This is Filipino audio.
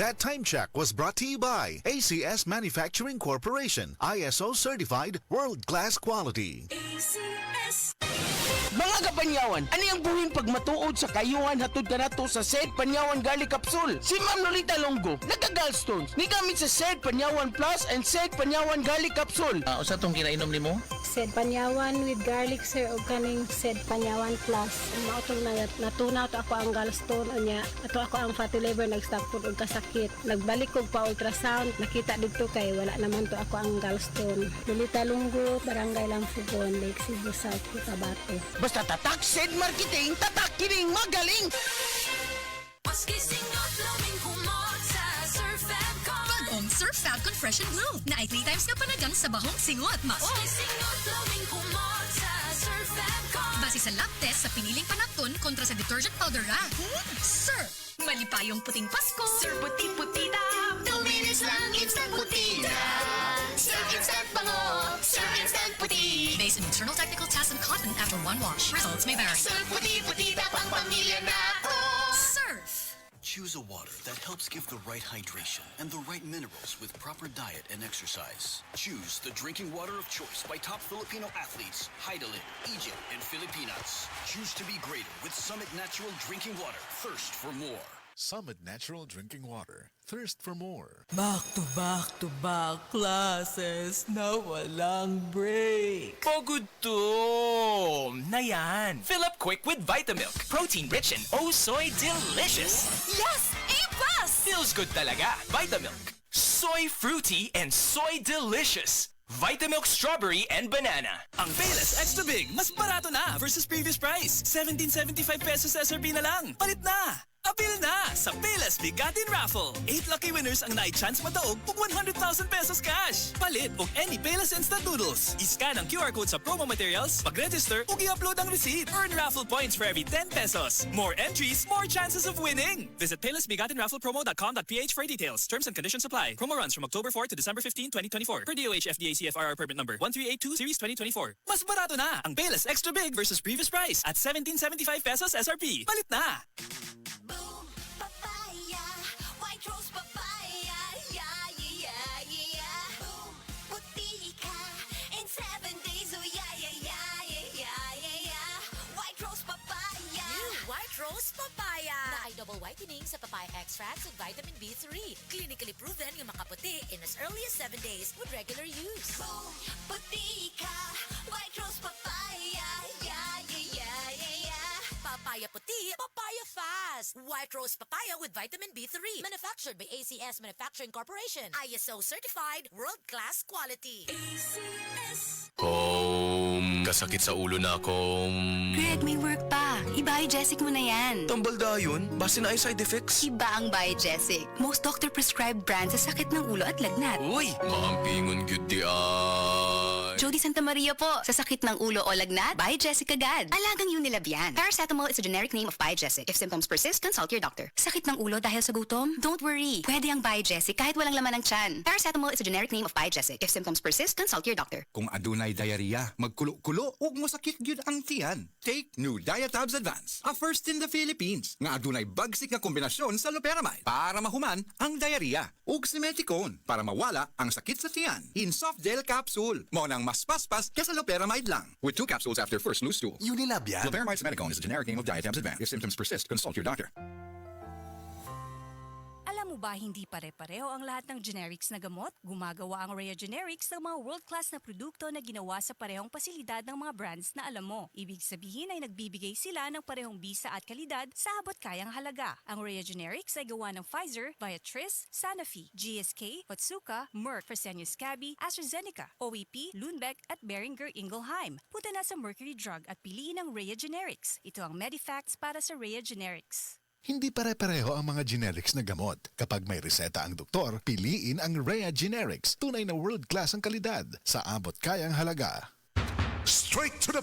That time check was brought to you by ACS Manufacturing Corporation, ISO certified world-class quality. ACS. Mga kapanyawan, ano yung buhin pag matuod sa kayuhan hatod ka nato sa Sed Panyawan Garlic Capsule? Si Ma'am Lolita Longo, nagka-gallstones, ni gamit sa Sed Panyawan Plus and Sed Panyawan Garlic Capsule. Usa tong kinainom nimo? Sed Panyawan with garlic sir o kaning Sed Panyawan Plus. Mautong natunaw to ako ang gallstone anya. Ato ako ang fatty liver nag-stop food og kasakit. Nagbalik kog pa ultrasound, nakita dito kay wala naman to ako ang gallstone. Lolita Longo, Barangay Lampugon, Lake Cebu South, Cotabato. Basta tatak Sed Marketing, tatak kining magaling! Maski singot lawing humot sa Sir Fabcon. Bagong Sir Fabcon Fresh and Blue na ay 3 times na panagang sa bahong singot mao. Maski singot lawing humot sa Sir Fabcon. Base sa lab test sa piniling panakton kontra sa detergent powder ra. Sir, malipayong puting Pasko. Sir puti-puti na. 2 minutes lang instant puti na. Sir instant bango. Sir instant puti. Based on internal technical tests and cotton after 1 wash. Results may vary. Sir puti-puti na pang pamilya na ako. Surf. Choose a water that helps give the right hydration and the right minerals with proper diet and exercise. Choose the drinking water of choice by top Filipino athletes Heidelin, Egypt, and Filipinas. Choose to be greater with Summit Natural Drinking Water. Thirst for more. Summit Natural Drinking Water. Thirst for more. Back to back classes na walang break. Pagod to! Na yan! Fill up quick with Vitamilk. Protein-rich and oh soy delicious! Yes! A+! Feels good talaga. Vitamilk. Soy fruity and soy delicious. Vitamilk strawberry and banana. Ang Payless Extra Big, mas barato na versus previous price. 17.75 pesos SRP na lang. Palit na! Appeal na sa Payless Bigatin Raffle. 8 lucky winners ang nai-chance mataog og 100,000 pesos cash. Palit og any Payless Instant Noodles. I-scan ang QR code sa promo materials, mag-register ug i-upload ang receipt. Earn raffle points for every 10 pesos. More entries, more chances of winning. Visit paylessbigatinrafflepromo.com.ph for details. Terms and conditions apply. Promo runs from October 4 to December 15, 2024. Per DOH FDA CFRR permit number 1382 series 2024. Mas barato na ang Payless Extra Big versus previous price at 17.75 pesos SRP. Palit na! Boom, papaya, white rose papaya, yeah, yeah, yeah. Boom, puti ka in 7 days, oh yeah, yeah, yeah, yeah, yeah, yeah. White rose papaya. New White Rose Papaya na ay double whitening sa papaya extracts at vitamin B3. Clinically proven yung makaputi in as early as 7 days with regular use. Boom, puti ka, white rose papaya, yeah, yeah, yeah, yeah, yeah. Papaya puti, papaya fast. White Rose Papaya with vitamin B3. Manufactured by ACS Manufacturing Corporation. ISO certified, world-class quality. ACS. Kasakit sa ulo na akong... Greg, may work pa. I-Biogesic mo na yan. Tambal dayon? Base na ay side effects? Iba ang Biogesic. Most doctor-prescribed brand sa sakit ng ulo at lagnat. Uy! Maampingon gyud di ay... Jody Santa Maria po. Sa sakit ng ulo o lagnat, Biogesic agad. Alagang Unilab yan. Paracetamol is a generic name of Biogesic. If symptoms persist, consult your doctor. Sakit ng ulo dahil sa gutom? Don't worry. Pwede ang Biogesic kahit walang laman ng tiyan. Paracetamol is a generic name of Biogesic. If symptoms persist, consult your doctor. Kung adunay diarrhea, magkulo-kulo ug mosakit gyud ang tiyan. Take New Diatabs Advance, a first in the Philippines nga adunay bagsik nga kombinasyon sa loperamide para mahuman ang diarrhea ug simeticone para mawala ang sakit sa tiyan in soft gel capsule. Mo nang mas paspas kaysa loperamide lang. With 2 capsules after first loose stool. Unilab yan. Loperamide simeticone is a generic name of Diatabs Advance. If symptoms persist, consult your doctor. Alam mo ba hindi pare-pareho ang lahat ng generics na gamot? Gumagawa ang Rhea Generics ng mga world-class na produkto na ginawa sa parehong pasilidad ng mga brands na alam mo. Ibig sabihin ay nagbibigay sila ng parehong bisa at kalidad sa abot kayang halaga. Ang Rhea Generics ay gawa ng Pfizer, Viatris, Sanofi, GSK, Otsuka, Merck, Fresenius Kabi, AstraZeneca, OEP, Lundbeck at Boehringer Ingelheim. Punta na sa Mercury Drug at piliin ang Rhea Generics. Ito ang Medifacts para sa Rhea Generics. Hindi pare-pareho ang mga generics na gamot. Kapag may reseta ang doktor, piliin ang Rhea Generics. Tunay na world-class ang kalidad sa abot kayang halaga. Straight to the